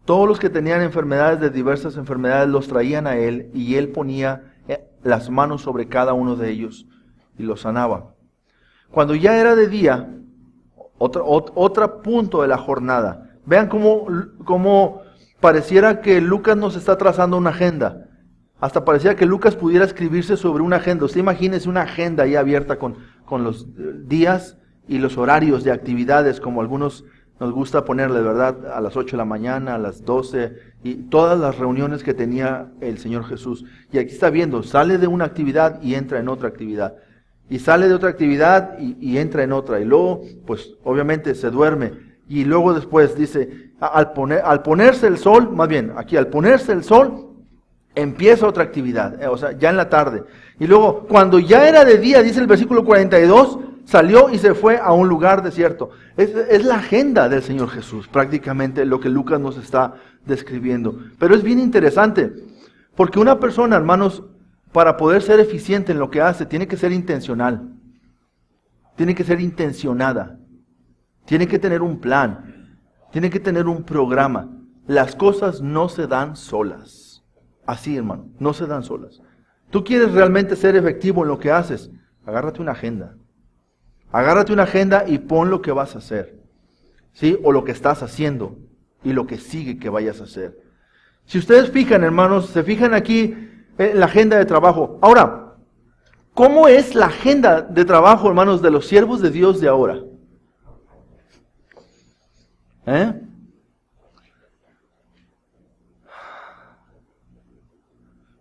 todos los que tenían enfermedades de diversas enfermedades los traían a él y él ponía las manos sobre cada uno de ellos y los sanaba. Cuando ya era de día, otro punto de la jornada. Vean cómo pareciera que Lucas nos está trazando una agenda. Hasta parecía que Lucas pudiera escribirse sobre una agenda. Usted imagínese una agenda ahí abierta con los días y los horarios de actividades, como algunos nos gusta ponerle, ¿verdad? A las 8 de la mañana, a las 12, y todas las reuniones que tenía el Señor Jesús. Y aquí está viendo, sale de una actividad y entra en otra actividad. Y sale de otra actividad y entra en otra. Y luego, pues obviamente se duerme. Y luego después dice, al ponerse el sol, más bien, aquí al ponerse el sol, empieza otra actividad, o sea, ya en la tarde. Y luego, cuando ya era de día, dice el versículo 42, salió y se fue a un lugar desierto. Es la agenda del Señor Jesús, prácticamente lo que Lucas nos está describiendo. Pero es bien interesante, porque una persona, hermanos, para poder ser eficiente en lo que hace, tiene que ser intencional. Tiene que ser intencionada. Tiene que tener un plan. Tiene que tener un programa. Las cosas no se dan solas. Así, hermano, no se dan solas. Tú quieres realmente ser efectivo en lo que haces, agárrate una agenda. Agárrate una agenda y pon lo que vas a hacer, ¿sí? O lo que estás haciendo y lo que sigue que vayas a hacer. Si ustedes fijan, hermanos, se fijan aquí en la agenda de trabajo. Ahora, ¿Cómo es la agenda de trabajo, hermanos, de los siervos de Dios de ahora?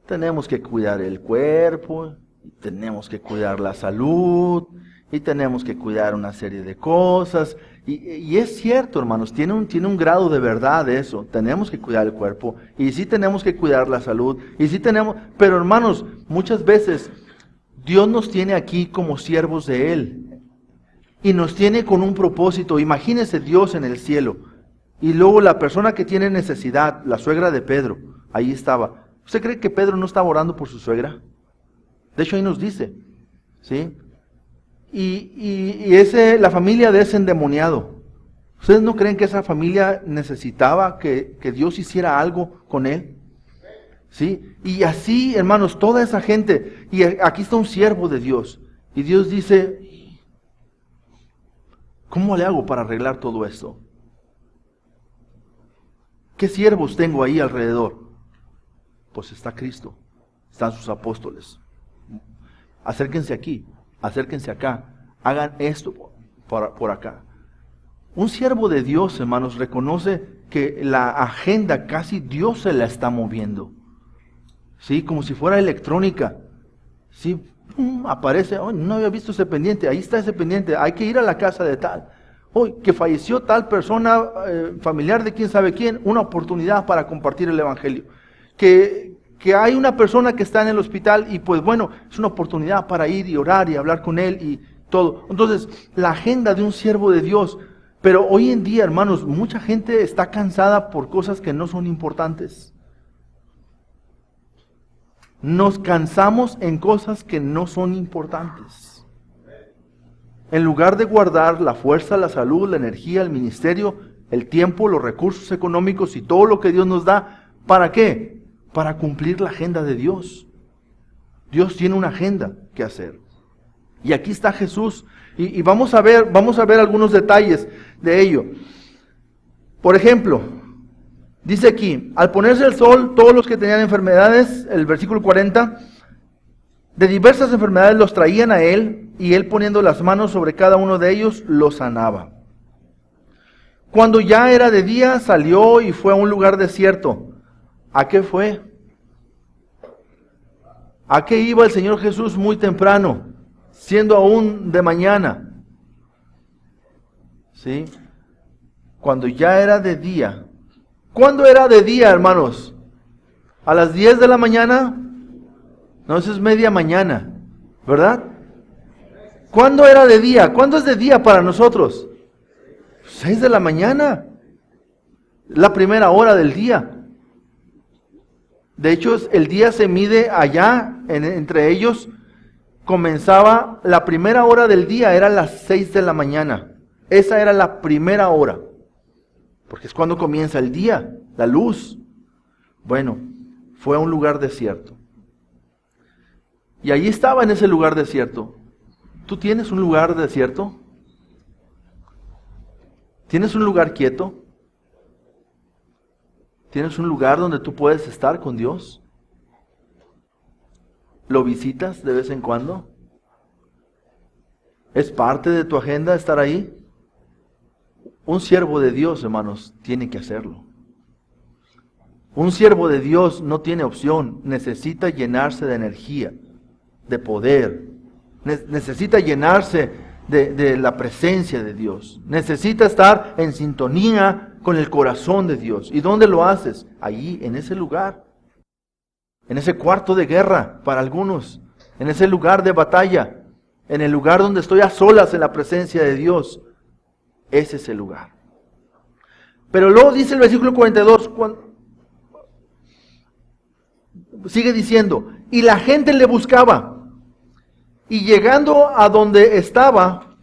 Tenemos que cuidar el cuerpo, tenemos que cuidar la salud, y tenemos que cuidar una serie de cosas. Y es cierto, hermanos, tiene un grado de verdad eso. Tenemos que cuidar el cuerpo, y sí tenemos que cuidar la salud, y sí tenemos... Pero hermanos, muchas veces Dios nos tiene aquí como siervos de Él, y nos tiene con un propósito. Imagínese Dios en el cielo, y luego la persona que tiene necesidad, la suegra de Pedro, ahí estaba. ¿Usted cree que Pedro no estaba orando por su suegra? De hecho ahí nos dice, ¿sí? Y la familia de ese endemoniado, ¿ustedes no creen que esa familia necesitaba que Dios hiciera algo con él? ¿Sí? Y así, hermanos, toda esa gente, y aquí está un siervo de Dios, y Dios dice, ¿cómo le hago para arreglar todo esto? ¿Qué siervos tengo ahí alrededor? Pues está Cristo, están sus apóstoles. Acérquense aquí, acérquense acá, hagan esto por acá. Un siervo de Dios, hermanos, reconoce que la agenda casi Dios se la está moviendo. ¿Sí? Como si fuera electrónica. ¿Sí? Aparece, oh, no había visto ese pendiente, ahí está ese pendiente, hay que ir a la casa de tal. Hoy que falleció tal persona, familiar de quién sabe quién, una oportunidad para compartir el evangelio. Que hay una persona que está en el hospital y pues bueno, es una oportunidad para ir y orar y hablar con él y todo. Entonces, la agenda de un siervo de Dios. Pero hoy en día, hermanos, mucha gente está cansada por cosas que no son importantes. Nos cansamos en cosas que no son importantes. En lugar de guardar la fuerza, la salud, la energía, el ministerio, el tiempo, los recursos económicos y todo lo que Dios nos da, ¿para qué? Para cumplir la agenda de Dios. Dios tiene una agenda que hacer. Y aquí está Jesús. Y vamos a ver algunos detalles de ello. Por ejemplo, dice aquí, al ponerse el sol, todos los que tenían enfermedades, el versículo 40, de diversas enfermedades los traían a él, y él poniendo las manos sobre cada uno de ellos, los sanaba. Cuando ya era de día, salió y fue a un lugar desierto. ¿A qué fue? ¿A qué iba el Señor Jesús muy temprano, siendo aún de mañana? ¿Sí? Cuando ya era de día. ¿Cuándo era de día, hermanos? ¿A las 10 de la mañana? No, eso es media mañana, ¿verdad? ¿Cuándo era de día? ¿Cuándo es de día para nosotros? 6 de la mañana. La primera hora del día. De hecho, el día se mide allá, entre ellos, comenzaba, la primera hora del día era las 6 de la mañana. Esa era la primera hora, porque es cuando comienza el día, la luz. Bueno, fue a un lugar desierto. Y allí estaba en ese lugar desierto. ¿Tú tienes un lugar desierto? ¿Tienes un lugar quieto? ¿Tienes un lugar donde tú puedes estar con Dios? ¿Lo visitas de vez en cuando? ¿Es parte de tu agenda estar ahí? Un siervo de Dios, hermanos, tiene que hacerlo. Un siervo de Dios no tiene opción. Necesita llenarse de energía, de poder. Necesita llenarse de la presencia de Dios. Necesita estar en sintonía con el corazón de Dios. ¿Y dónde lo haces? Allí, en ese lugar. En ese cuarto de guerra para algunos. En ese lugar de batalla. En el lugar donde estoy a solas en la presencia de Dios. Ese es el lugar. Pero luego dice el versículo 42, sigue diciendo, y la gente le buscaba. Y llegando a donde estaba,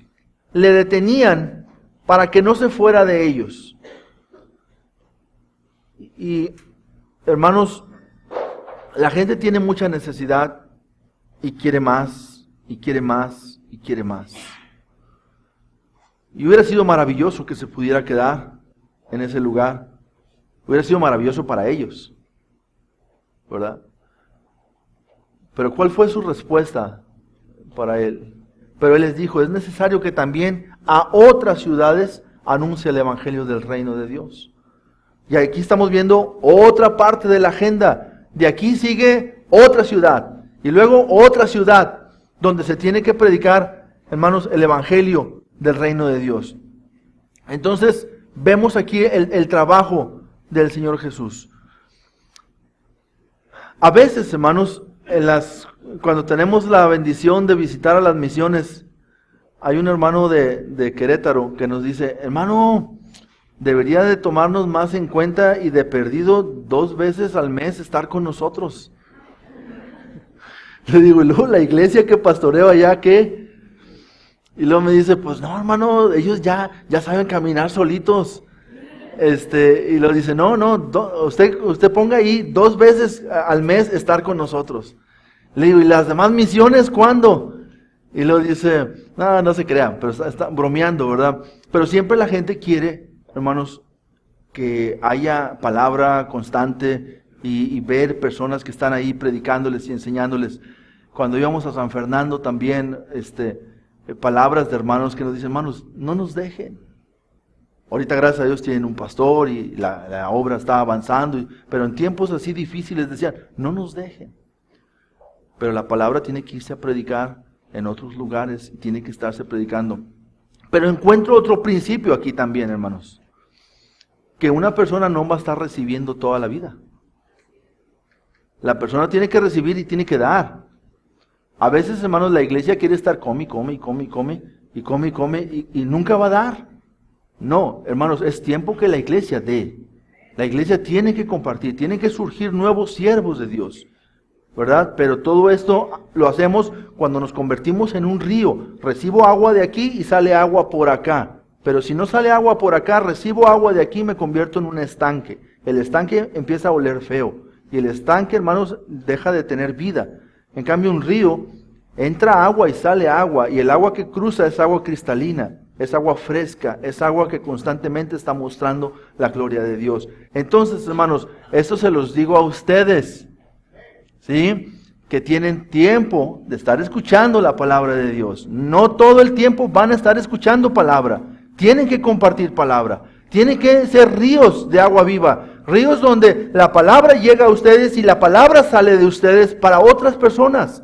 le detenían para que no se fuera de ellos. Y hermanos, la gente tiene mucha necesidad y quiere más, y quiere más, y quiere más. Y hubiera sido maravilloso que se pudiera quedar en ese lugar. Hubiera sido maravilloso para ellos, ¿verdad? Pero ¿cuál fue su respuesta para él. Pero él les dijo, es necesario que también a otras ciudades anuncie el evangelio del reino de Dios. Y aquí estamos viendo otra parte de la agenda. De aquí sigue otra ciudad. Y luego otra ciudad donde se tiene que predicar, hermanos, el evangelio del reino de Dios. Entonces, vemos aquí el trabajo del Señor Jesús. A veces, hermanos, cuando tenemos la bendición de visitar a las misiones, hay un hermano de Querétaro que nos dice, hermano, debería de tomarnos más en cuenta y de perdido 2 veces al mes estar con nosotros. Le digo, y luego la iglesia que pastoreo allá, ¿qué? Y luego me dice, pues no, hermano, ellos ya saben caminar solitos. Y lo dice, no, usted ponga ahí 2 veces al mes estar con nosotros. Le digo, ¿y las demás misiones cuándo? Y luego dice, no se crean, pero está bromeando, ¿verdad? Pero siempre la gente quiere, hermanos, que haya palabra constante y ver personas que están ahí predicándoles y enseñándoles. Cuando íbamos a San Fernando también, palabras de hermanos que nos dicen, hermanos, no nos dejen. Ahorita, gracias a Dios, tienen un pastor y la obra está avanzando, pero en tiempos así difíciles decían, no nos dejen. Pero la palabra tiene que irse a predicar en otros lugares y tiene que estarse predicando. Pero encuentro otro principio aquí también, hermanos. Que una persona no va a estar recibiendo toda la vida. La persona tiene que recibir y tiene que dar. A veces, hermanos, la iglesia quiere estar come y nunca va a dar. No, hermanos, es tiempo que la iglesia dé. La iglesia tiene que compartir, tienen que surgir nuevos siervos de Dios, ¿verdad? Pero todo esto lo hacemos cuando nos convertimos en un río. Recibo agua de aquí y sale agua por acá. Pero si no sale agua por acá, recibo agua de aquí y me convierto en un estanque. El estanque empieza a oler feo. Y el estanque, hermanos, deja de tener vida. En cambio, un río, entra agua y sale agua. Y el agua que cruza es agua cristalina. Es agua fresca, es agua que constantemente está mostrando la gloria de Dios. Entonces, hermanos, esto se los digo a ustedes, ¿sí? Que tienen tiempo de estar escuchando la palabra de Dios. No todo el tiempo van a estar escuchando palabra. Tienen que compartir palabra. Tienen que ser ríos de agua viva. Ríos donde la palabra llega a ustedes y la palabra sale de ustedes para otras personas.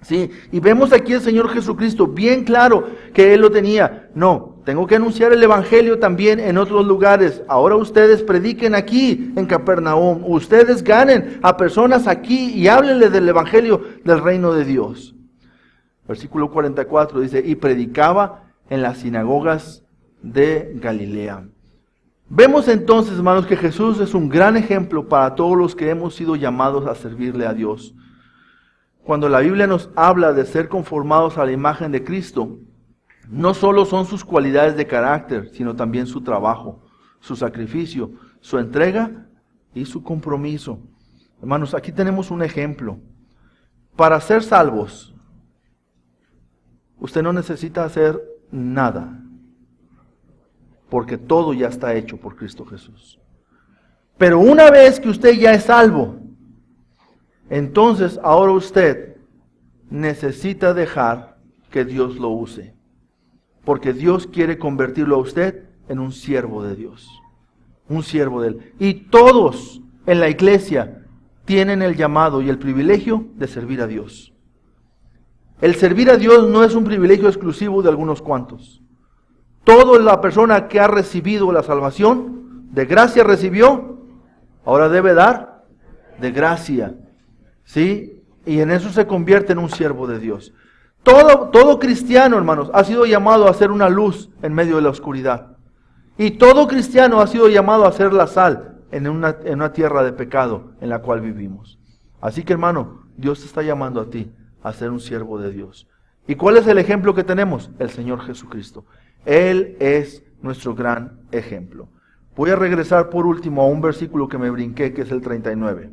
Sí, y vemos aquí el Señor Jesucristo bien claro que Él lo tenía. No, tengo que anunciar el Evangelio también en otros lugares. Ahora ustedes prediquen aquí en Capernaum. Ustedes ganen a personas aquí y háblenle del Evangelio del reino de Dios. Versículo 44 dice, y predicaba en las sinagogas de Galilea. Vemos entonces, hermanos, que Jesús es un gran ejemplo para todos los que hemos sido llamados a servirle a Dios. Cuando la Biblia nos habla de ser conformados a la imagen de Cristo, no solo son sus cualidades de carácter, sino también su trabajo, su sacrificio, su entrega y su compromiso. Hermanos, aquí tenemos un ejemplo. Para ser salvos, usted no necesita hacer nada, porque todo ya está hecho por Cristo Jesús. Pero una vez que usted ya es salvo, entonces ahora usted necesita dejar que Dios lo use. Porque Dios quiere convertirlo a usted en un siervo de Dios. Un siervo de Él. Y todos en la iglesia tienen el llamado y el privilegio de servir a Dios. El servir a Dios no es un privilegio exclusivo de algunos cuantos. Toda la persona que ha recibido la salvación, de gracia recibió, ahora debe dar de gracia. ¿Sí? Y en eso se convierte en un siervo de Dios. Todo cristiano, hermanos, ha sido llamado a ser una luz en medio de la oscuridad. Y todo cristiano ha sido llamado a ser la sal en una tierra de pecado en la cual vivimos. Así que, hermano, Dios te está llamando a ti a ser un siervo de Dios. ¿Y cuál es el ejemplo que tenemos? El Señor Jesucristo. Él es nuestro gran ejemplo. Voy a regresar por último a un versículo que me brinqué, que es el 39.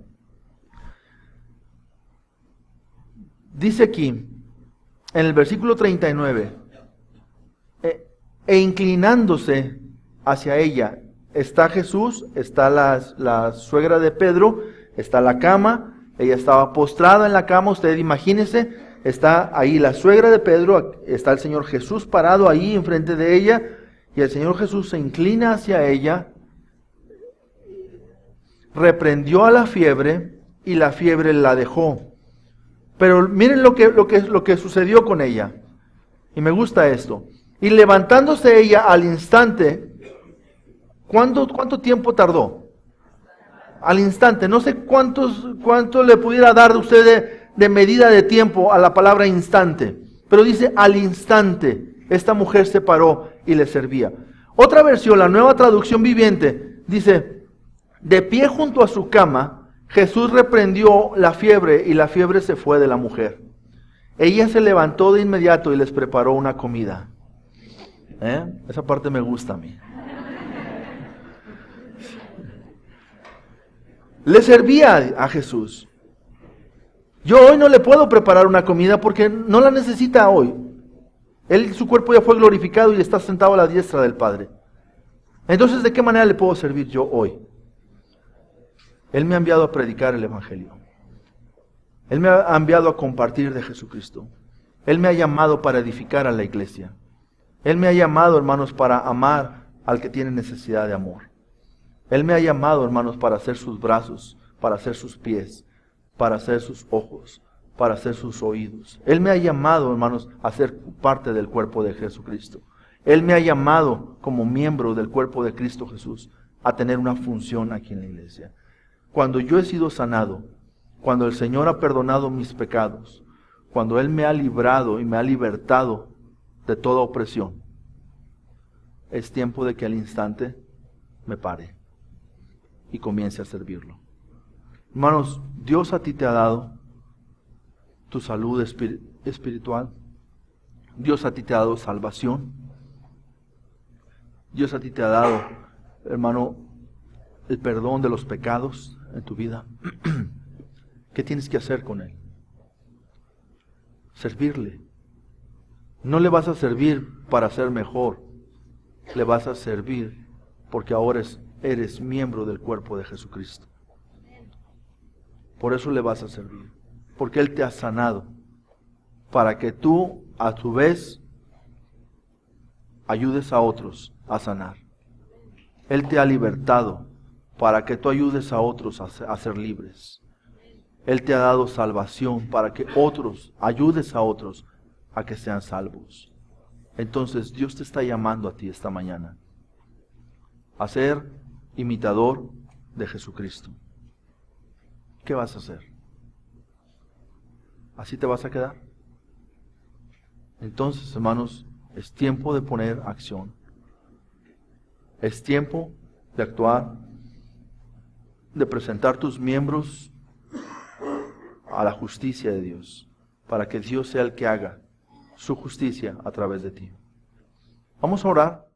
Dice aquí, en el versículo 39, e inclinándose hacia ella, está Jesús, está la suegra de Pedro, está la cama, ella estaba postrada en la cama, usted imagínese, está ahí la suegra de Pedro, está el Señor Jesús parado ahí enfrente de ella, y el Señor Jesús se inclina hacia ella, reprendió a la fiebre, y la fiebre la dejó. Pero miren lo que sucedió con ella. Y me gusta esto. Y levantándose ella al instante, ¿cuánto tiempo tardó? Al instante. No sé cuánto le pudiera dar de usted de medida de tiempo a la palabra instante. Pero dice al instante, esta mujer se paró y le servía. Otra versión, la Nueva Traducción Viviente, dice, de pie junto a su cama, Jesús reprendió la fiebre y la fiebre se fue de la mujer. Ella se levantó de inmediato y les preparó una comida. Esa parte me gusta a mí. Le servía a Jesús. Yo hoy no le puedo preparar una comida porque no la necesita hoy. Su cuerpo ya fue glorificado y está sentado a la diestra del Padre. Entonces, ¿de qué manera le puedo servir yo hoy? Él me ha enviado a predicar el Evangelio. Él me ha enviado a compartir de Jesucristo. Él me ha llamado para edificar a la iglesia. Él me ha llamado, hermanos, para amar al que tiene necesidad de amor. Él me ha llamado, hermanos, para ser sus brazos, para ser sus pies, para ser sus ojos, para ser sus oídos. Él me ha llamado, hermanos, a ser parte del cuerpo de Jesucristo. Él me ha llamado como miembro del cuerpo de Cristo Jesús a tener una función aquí en la iglesia. Cuando yo he sido sanado, cuando el Señor ha perdonado mis pecados, cuando Él me ha librado y me ha libertado de toda opresión, es tiempo de que al instante me pare y comience a servirlo. Hermanos, Dios a ti te ha dado tu salud espiritual. Dios a ti te ha dado salvación. Dios a ti te ha dado, hermano, el perdón de los pecados en tu vida. ¿Qué tienes que hacer con Él? Servirle. No le vas a servir para ser mejor. Le vas a servir porque ahora eres miembro del cuerpo de Jesucristo. Por eso le vas a servir. Porque Él te ha sanado. Para que tú, a tu vez, ayudes a otros a sanar. Él te ha libertado para que tú ayudes a otros a ser libres. Él te ha dado salvación para que ayudes a otros a que sean salvos. Entonces Dios te está llamando a ti esta mañana a ser imitador de Jesucristo. ¿Qué vas a hacer? ¿Así te vas a quedar? Entonces, hermanos, es tiempo de poner acción. Es tiempo de actuar, de presentar tus miembros a la justicia de Dios, para que Dios sea el que haga su justicia a través de ti. Vamos a orar.